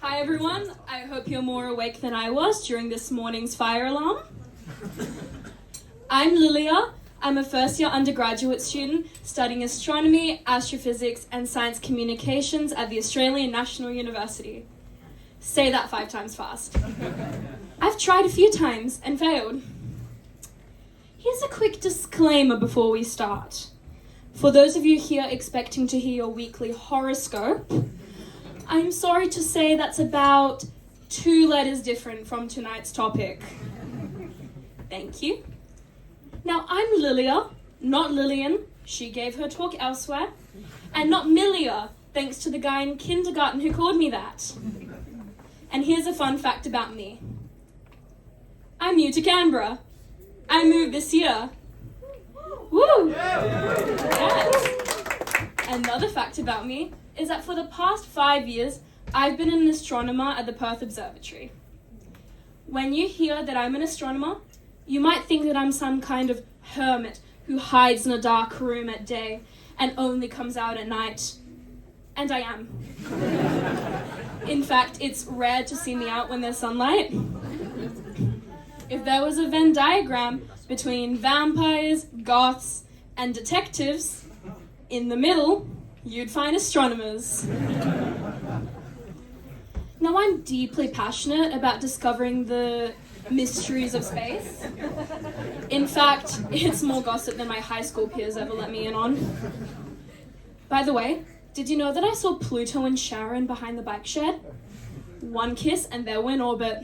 Hi everyone, I hope you're more awake than I was during this morning's fire alarm. I'm Lilia. I'm a first-year undergraduate student studying astronomy, astrophysics and science communications at the Australian National University. Say that 5 times fast. I've tried a few times and failed. Here's a quick disclaimer before we start. For those of you here expecting to hear your weekly horoscope, I'm sorry to say that's about 2 letters different from tonight's topic. Thank you. Now, I'm Lilia, not Lillian. She gave her talk elsewhere. And not Milia, thanks to the guy in kindergarten who called me that. And here's a fun fact about me. I'm new to Canberra. I moved this year. Woo! Yes. Another fact about me is that for the past 5 years, I've been an astronomer at the Perth Observatory. When you hear that I'm an astronomer, you might think that I'm some kind of hermit who hides in a dark room at day and only comes out at night. And I am. In fact, it's rare to see me out when there's sunlight. If there was a Venn diagram between vampires, goths, and detectives, in the middle, you'd find astronomers. Now, I'm deeply passionate about discovering the mysteries of space. In fact, it's more gossip than my high school peers ever let me in on. By the way, did you know that I saw Pluto and Charon behind the bike shed? One kiss and they were in orbit.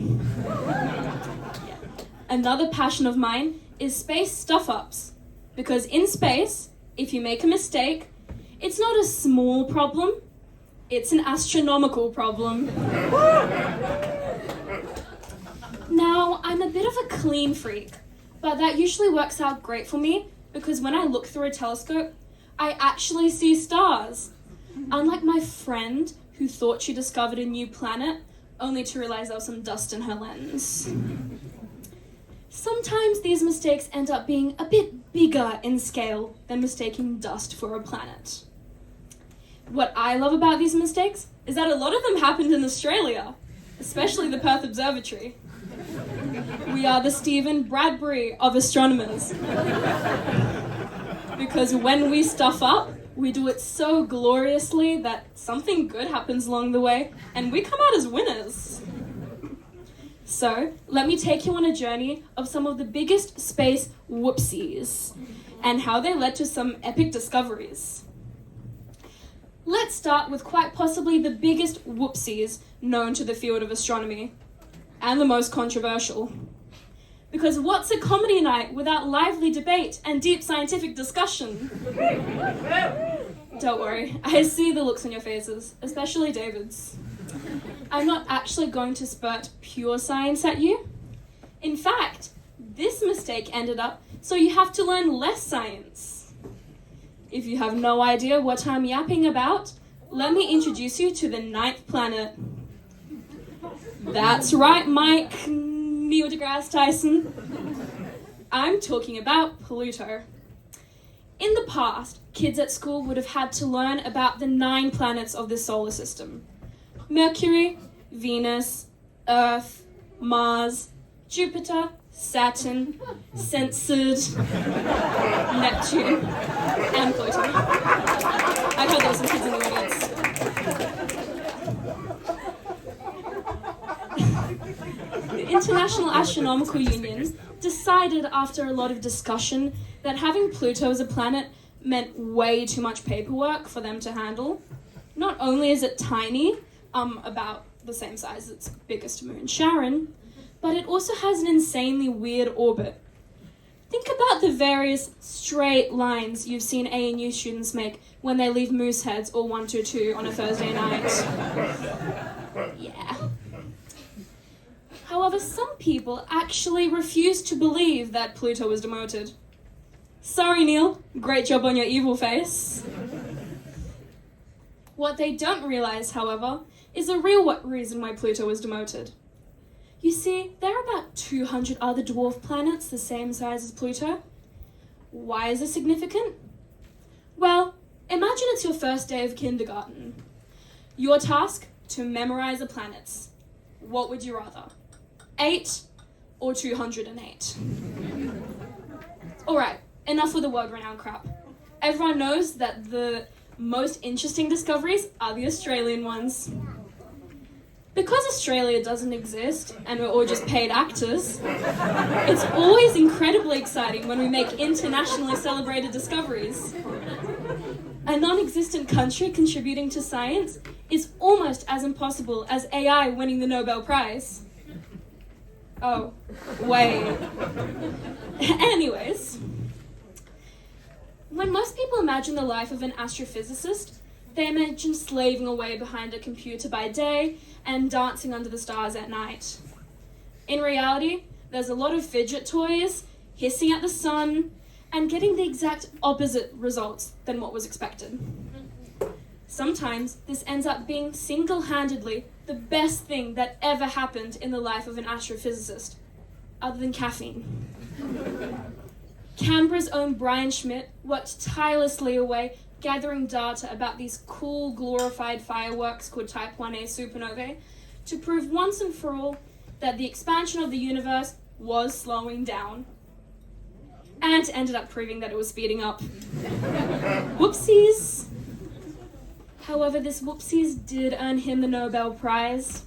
Another passion of mine is space stuff-ups. Because in space, if you make a mistake, it's not a small problem, it's an astronomical problem. Now, I'm a bit of a clean freak, but that usually works out great for me because when I look through a telescope, I actually see stars. Unlike my friend who thought she discovered a new planet, only to realize there was some dust in her lens. Sometimes these mistakes end up being a bit bigger in scale than mistaking dust for a planet. What I love about these mistakes is that a lot of them happened in Australia, especially the Perth Observatory. We are the Stephen Bradbury of astronomers. Because when we stuff up, we do it so gloriously that something good happens along the way, and we come out as winners. So, let me take you on a journey of some of the biggest space whoopsies, and how they led to some epic discoveries. Let's start with quite possibly the biggest whoopsies known to the field of astronomy, and the most controversial. Because what's a comedy night without lively debate and deep scientific discussion? Don't worry, I see the looks on your faces, especially David's. I'm not actually going to spurt pure science at you. In fact, this mistake ended up so you have to learn less science. If you have no idea what I'm yapping about, let me introduce you to the 9th planet. That's right, Mike, Neil deGrasse Tyson. I'm talking about Pluto. In the past, kids at school would have had to learn about the 9 planets of the solar system. Mercury, Venus, Earth, Mars, Jupiter, Saturn, censored, Neptune, and Pluto. I've heard there were some kids in the audience. The International Astronomical Union decided after a lot of discussion that having Pluto as a planet meant way too much paperwork for them to handle. Not only is it tiny, about the same size as its biggest moon, Charon, but it also has an insanely weird orbit. Think about the various straight lines you've seen ANU students make when they leave Mooseheads or 122 on a Thursday night. Yeah. However, some people actually refuse to believe that Pluto was demoted. Sorry, Neil. Great job on your evil face. What they don't realize, however, is the real reason why Pluto was demoted. You see, there are about 200 other dwarf planets the same size as Pluto. Why is this significant? Well, imagine it's your first day of kindergarten. Your task, to memorize the planets. What would you rather? 8 or 208? Alright, enough with the world-renowned crap. Everyone knows that the most interesting discoveries are the Australian ones. Because Australia doesn't exist and we're all just paid actors, it's always incredibly exciting when we make internationally celebrated discoveries. A non-existent country contributing to science is almost as impossible as AI winning the Nobel Prize. Oh, wait. Anyways, when most people imagine the life of an astrophysicist, they imagine slaving away behind a computer by day and dancing under the stars at night. In reality, there's a lot of fidget toys, hissing at the sun, and getting the exact opposite results than what was expected. Sometimes this ends up being single-handedly the best thing that ever happened in the life of an astrophysicist, other than caffeine. Canberra's own Brian Schmidt worked tirelessly away gathering data about these cool, glorified fireworks called Type 1a supernovae to prove once and for all that the expansion of the universe was slowing down. And ended up proving that it was speeding up. Whoopsies! However, this whoopsies did earn him the Nobel Prize.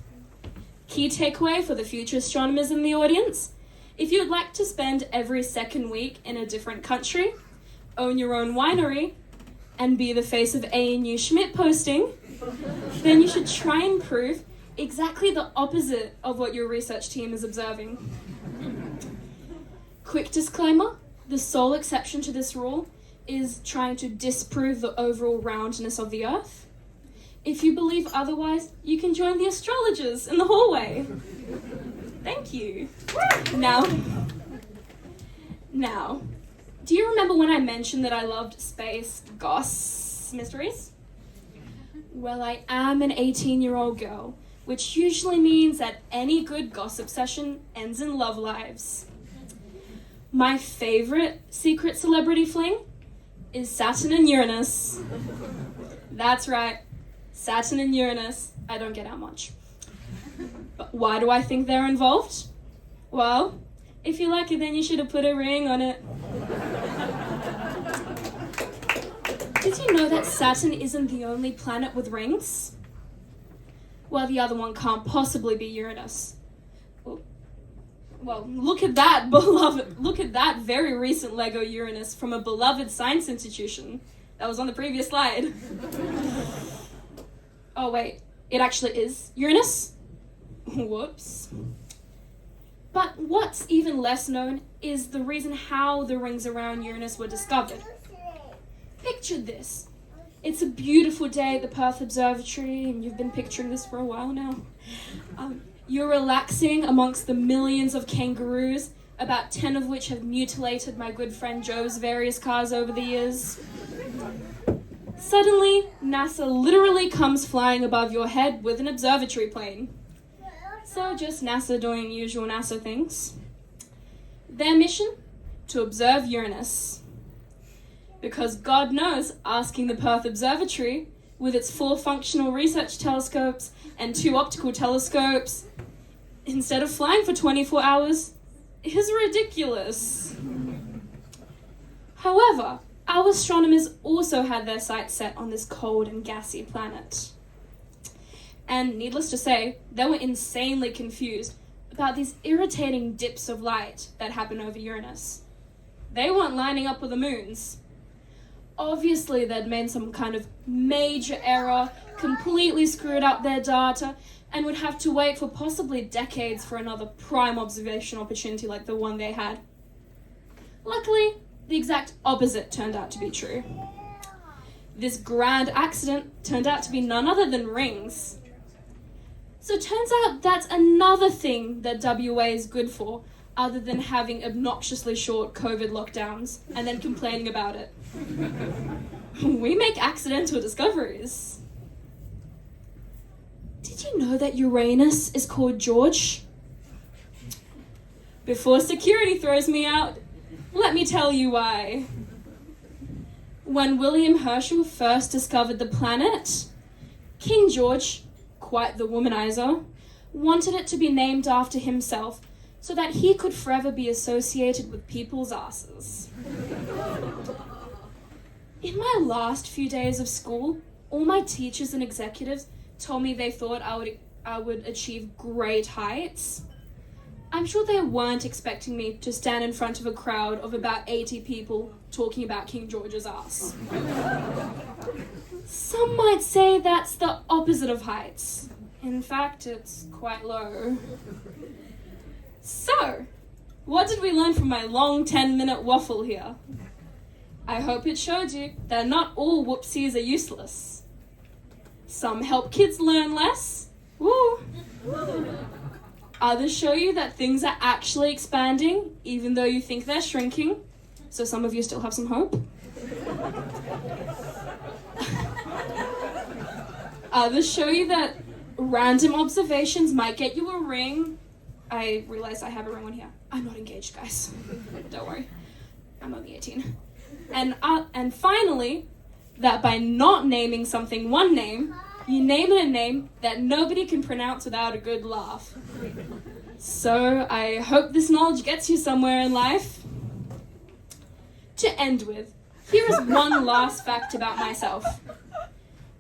Key takeaway for the future astronomers in the audience: if you'd like to spend every second week in a different country, own your own winery, and be the face of ANU Schmidt posting, then you should try and prove exactly the opposite of what your research team is observing. Quick disclaimer, the sole exception to this rule is trying to disprove the overall roundness of the Earth. If you believe otherwise, you can join the astrologers in the hallway. Thank you. Now, do you remember when I mentioned that I loved space goss mysteries? Well, I am an 18-year-old girl, which usually means that any good gossip session ends in love lives. My favorite secret celebrity fling is Saturn and Uranus. That's right, Saturn and Uranus. I don't get out much. But why do I think they're involved? Well, if you like it, then you should have put a ring on it. Did you know that Saturn isn't the only planet with rings? Well, the other one can't possibly be Uranus. Well, look at that very recent Lego Uranus from a beloved science institution. That was on the previous slide. Oh wait, it actually is Uranus? Whoops. But what's even less known is the reason how the rings around Uranus were discovered. Picture this. It's a beautiful day at the Perth Observatory, and you've been picturing this for a while now. You're relaxing amongst the millions of kangaroos, about 10 of which have mutilated my good friend Joe's various cars over the years. Suddenly, NASA literally comes flying above your head with an observatory plane. So just NASA doing usual NASA things. Their mission? To observe Uranus. Because God knows, asking the Perth Observatory, with its 4 functional research telescopes and 2 optical telescopes, instead of flying for 24 hours, is ridiculous. However, our astronomers also had their sights set on this cold and gassy planet. And needless to say, they were insanely confused about these irritating dips of light that happen over Uranus. They weren't lining up with the moons. Obviously, they'd made some kind of major error, completely screwed up their data, and would have to wait for possibly decades for another prime observation opportunity like the one they had. Luckily, the exact opposite turned out to be true. This grand accident turned out to be none other than rings. So it turns out that's another thing that WA is good for, other than having obnoxiously short COVID lockdowns and then complaining about it. We make accidental discoveries. Did you know that Uranus is called George? Before security throws me out, let me tell you why. When William Herschel first discovered the planet, King George, quite the womanizer, wanted it to be named after himself so that he could forever be associated with people's asses. In my last few days of school, all my teachers and executives told me they thought I would achieve great heights. I'm sure they weren't expecting me to stand in front of a crowd of about 80 people talking about King George's ass. Some might say that's the opposite of heights. In fact, it's quite low. So, what did we learn from my long 10-minute waffle here? I hope it showed you that not all whoopsies are useless. Some help kids learn less. Woo! Others show you that things are actually expanding, even though you think they're shrinking. So some of you still have some hope. Others show you that random observations might get you a ring. I realize I have a ring on here. I'm not engaged, guys. Don't worry. I'm only 18. And finally, that by not naming something one name, you name it a name that nobody can pronounce without a good laugh. So I hope this knowledge gets you somewhere in life. To end with, here is one last fact about myself.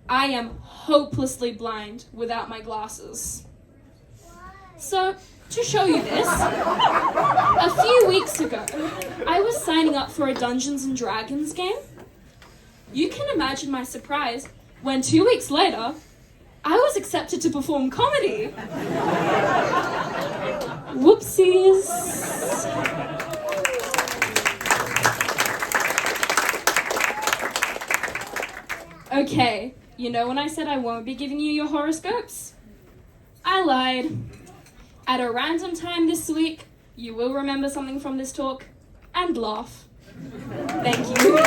I am hopelessly blind without my glasses. So, to show you this, a few weeks ago, I was signing up for a Dungeons and Dragons game. You can imagine my surprise when 2 weeks later, I was accepted to perform comedy. Whoopsies. Okay, you know when I said I won't be giving you your horoscopes? I lied. At a random time this week, you will remember something from this talk and laugh. Thank you.